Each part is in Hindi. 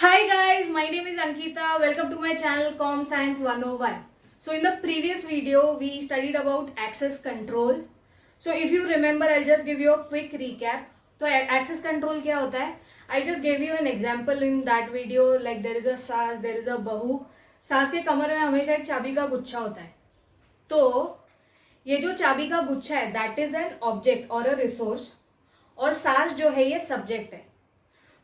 Hi guys, my name is Ankita. Welcome to my channel Com Science 101. So in the previous video, we studied about access control. So if you remember, I'll just give you a quick recap. तो access control क्या होता है? I just gave you an example in that video. Like there is a सास, there is a बहू. सास के कमर में हमेशा एक चाबी का गुच्छा होता है. तो ये जो चाबी का गुच्छा है, that is an object or a resource. और सास जो है ये सब्जेक्ट है.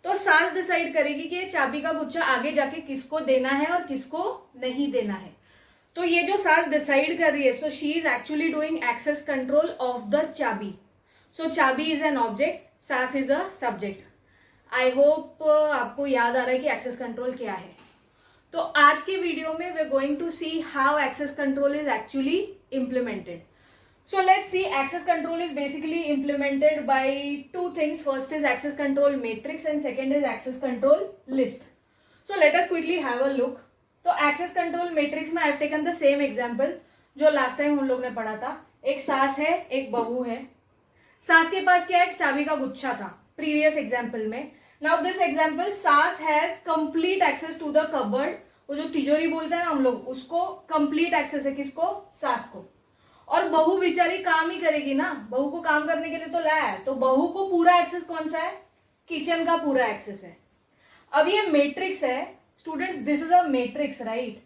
तो सास डिसाइड करेगी कि ये चाबी का गुच्छा आगे जाके किसको देना है और किसको नहीं देना है. तो ये जो सास डिसाइड कर रही है, so she is actually doing access control of the chabi. So chabi is an object, saas is a subject. I hope आपको याद आ रहा है कि एक्सेस कंट्रोल क्या है. तो आज के वीडियो में we are going to see how access control is actually implemented. So let's see, access control is basically implemented by two things. First is access control matrix and second is access control list. So let us quickly have a look. तो access control matrix में I have taken the same example जो last time हम लोग ने पढ़ा था. एक सास है, एक बहू है. सास के पास क्या है? एक चाबी का गुच्छा था previous example में. Now this example, सास has complete access to the cupboard. वो जो तिजोरी बोलते हैं ना हम लोग, उसको complete access है. किसको? सास को. और बहू बेचारी काम ही करेगी ना, बहू को काम करने के लिए तो लाया है. तो बहू को पूरा एक्सेस कौन सा है? किचन का पूरा एक्सेस है. अब ये मैट्रिक्स है students, this is a matrix right.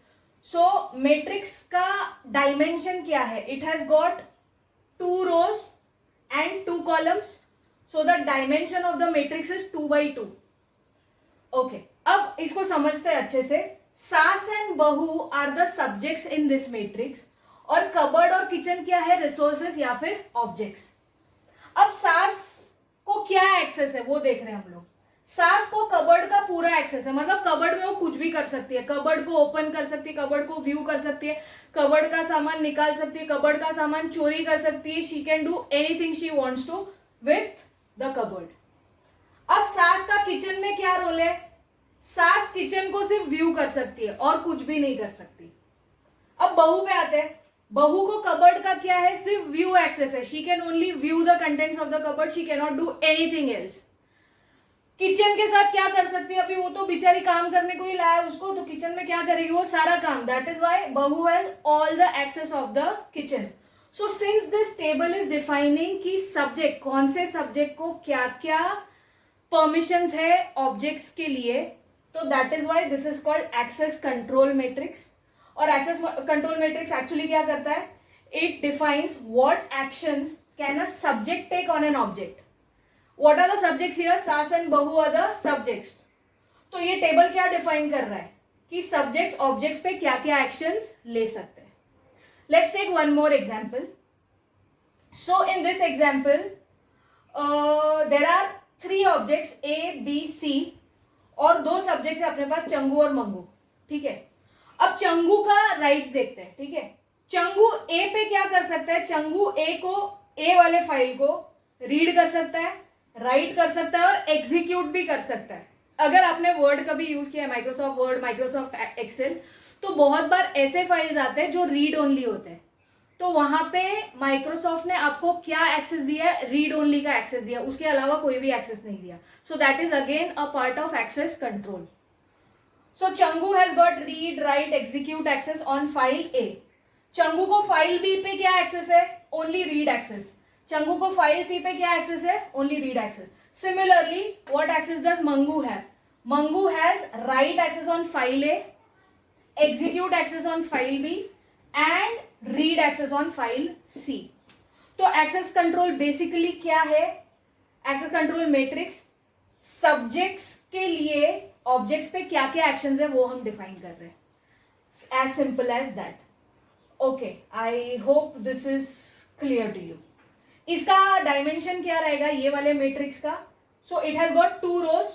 So matrix का डायमेंशन क्या है? It has got 2 rows and 2 columns. So the dimension of the matrix is 2x2. Okay, अब इसको समझते हैं अच्छे से. Saas and bahu are the subjects in this matrix और कबर्ड और किचन क्या है? रिसोर्सेस या फिर ऑब्जेक्ट्स. अब सास को क्या एक्सेस है वो देख रहे हैं हम लोग. सास को कबर्ड का पूरा एक्सेस है, मतलब कबर्ड में वो कुछ भी कर सकती है. कबर्ड को ओपन कर सकती है, कबर्ड को व्यू कर सकती है, कबर्ड का सामान निकाल सकती है, कबर्ड का सामान चोरी कर सकती है. She can do anything she wants to with the cupboard. अब सास का किचन में क्या रोल है? सास किचन को सिर्फ व्यू कर सकती है और कुछ भी नहीं कर सकती. अब बहू पे आते हैं. बहू को कबर्ड का क्या है? सिर्फ व्यू एक्सेस है. She can only view the contents of the cupboard, she can not do anything else. Kitchen के साथ क्या कर सकती है? अभी वो तो बेचारी काम करने को ही लाया उसको, तो किचन में क्या करेगी? वो सारा काम. That is why bahu has all the access of the kitchen. So since this table is defining कि सब्जेक्ट, कौन से सब्जेक्ट को क्या क्या परमिशंस है ऑब्जेक्ट्स के लिए, तो that is why this is called access control matrix. और एक्सेस कंट्रोल मैट्रिक्स एक्चुअली क्या करता है? It defines what actions can a subject take on an object. What are the subjects here? Saas and bahu are the subjects. तो ये टेबल क्या डिफाइन कर रहा है कि सब्जेक्ट्स ऑब्जेक्ट्स पे क्या क्या एक्शंस ले सकते हैं. Let's take one more example. So in this example there are 3 objects A, B, C और 2 सब्जेक्ट्स है अपने पास, चंगू और मंगू. ठीक है. अब चंगू का राइट्स देखते हैं. ठीक है. चंगू ए पे क्या कर सकता है? चंगू ए को, ए वाले फाइल को रीड कर सकता है, राइट कर सकता है और एग्जीक्यूट भी कर सकता है. अगर आपने वर्ड कभी यूज किया है, माइक्रोसॉफ्ट वर्ड, माइक्रोसॉफ्ट एक्सेल, तो बहुत बार ऐसे फाइल्स आते हैं जो रीड ओनली होते हैं. तो वहां पे माइक्रोसॉफ्ट ने आपको क्या एक्सेस दिया है? रीड ओनली का एक्सेस दिया, उसके अलावा कोई भी एक्सेस नहीं दिया. So that is again a part of access control. So Changu has got read, write, execute access on file A. Changu को फाइल B पे क्या एक्सेस है? Only read access. चंगू को फाइल C पे क्या एक्सेस है? Only read access. Similarly what access does Mangu have? Mangu has write access on file A, execute access on file B and read access on file C. तो एक्सेस कंट्रोल बेसिकली क्या है? एक्सेस कंट्रोल मैट्रिक्स सब्जेक्ट्स के लिए ऑब्जेक्ट्स पे क्या क्या एक्शंस है वो हम डिफाइन कर रहे हैं. As simple as that. Okay, I hope this is clear to you. इसका डायमेंशन क्या रहेगा ये वाले मैट्रिक्स का? So it has got 2 rows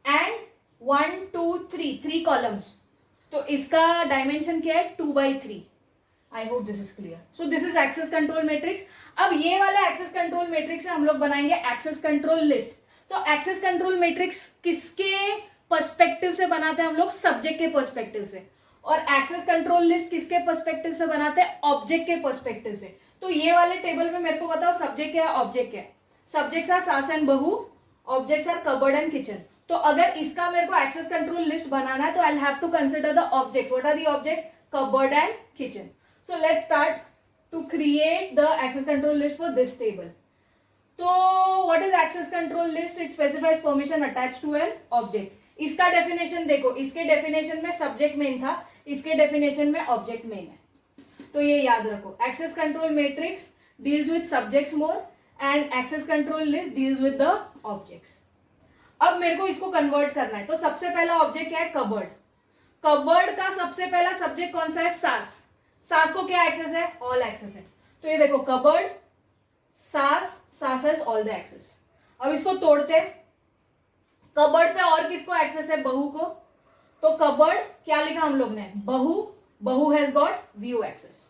and 1, 2, 3 columns. तो इसका डायमेंशन क्या है? 2x3. I hope this is clear. So this is access control matrix. अब ये वाला एक्सेस कंट्रोल मैट्रिक्स से हम लोग बनाएंगे एक्सेस कंट्रोल लिस्ट. तो एक्सेस कंट्रोल मैट्रिक्स किसके पर्सपेक्टिव से बनाते हैं हम लोग? सब्जेक्ट के पर्सपेक्टिव से. और एक्सेस कंट्रोल लिस्ट किसके पर्सपेक्टिव से बनाते हैं? ऑब्जेक्ट के पर्सपेक्टिव से. तो ये वाले टेबल में मेरे को बताओ सब्जेक्ट क्या है, ऑब्जेक्ट क्या है? Subjects are saas and bahu, objects are cupboard and kitchen. तो अगर इसका मेरे को एक्सेस कंट्रोल लिस्ट बनाना है तो I have to consider the objects. What are the objects? Cupboard and kitchen. So let's start to create the access control list for this table. तो what is access control list? It specifies permission attach to an object. इसका डेफिनेशन देखो, इसके डेफिनेशन में सब्जेक्ट मेन था, इसके डेफिनेशन में ऑब्जेक्ट मेन है. तो ये याद रखो, access control matrix deals with subjects more and access control list deals with the objects. अब मेरे को इसको कन्वर्ट करना है. तो सबसे पहला ऑब्जेक्ट क्या है? कबर्ड. कबर्ड का सबसे पहला सब्जेक्ट कौन सा है? सास. सास को क्या एक्सेस है? ऑल एक्सेस है. तो ये देखो, कबर्ड सास, सास हैज ऑल द एक्सेस. अब इसको तोड़ते हैं. कबर्ड पे और किसको एक्सेस है? बहू को. तो कबर्ड क्या लिखा हम लोग ने? बहू. बहू हैज गॉट व्यू एक्सेस.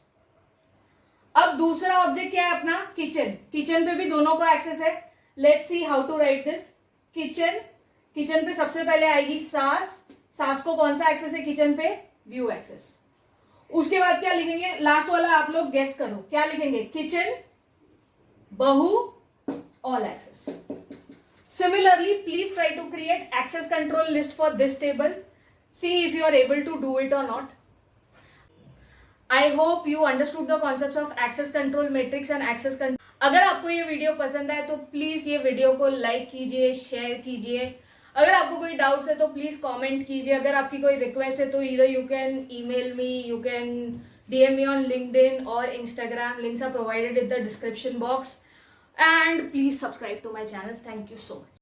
अब दूसरा ऑब्जेक्ट क्या है अपना? किचन. किचन पे भी दोनों को एक्सेस है. Let's see how to write this. Kitchen. Kitchen पे सबसे पहले आएगी सास. सास को कौन सा एक्सेस है किचन पे? View access. उसके बाद क्या लिखेंगे? लास्ट वाला आप लोग गेस करो, क्या लिखेंगे? Kitchen, bahu, all access. Similarly, please try to create access control list for this table. See if you are able to do it or not. I hope you understood the concepts of access control matrix and access control. अगर आपको ये वीडियो पसंद आए तो प्लीज ये वीडियो को लाइक कीजिए, शेयर कीजिए. अगर आपको कोई डाउट्स है तो प्लीज कमेंट कीजिए. अगर आपकी कोई रिक्वेस्ट है तो either you can email me, you can DM me on LinkedIn or Instagram. Links are provided in the description box. And please subscribe to my channel. Thank you so much.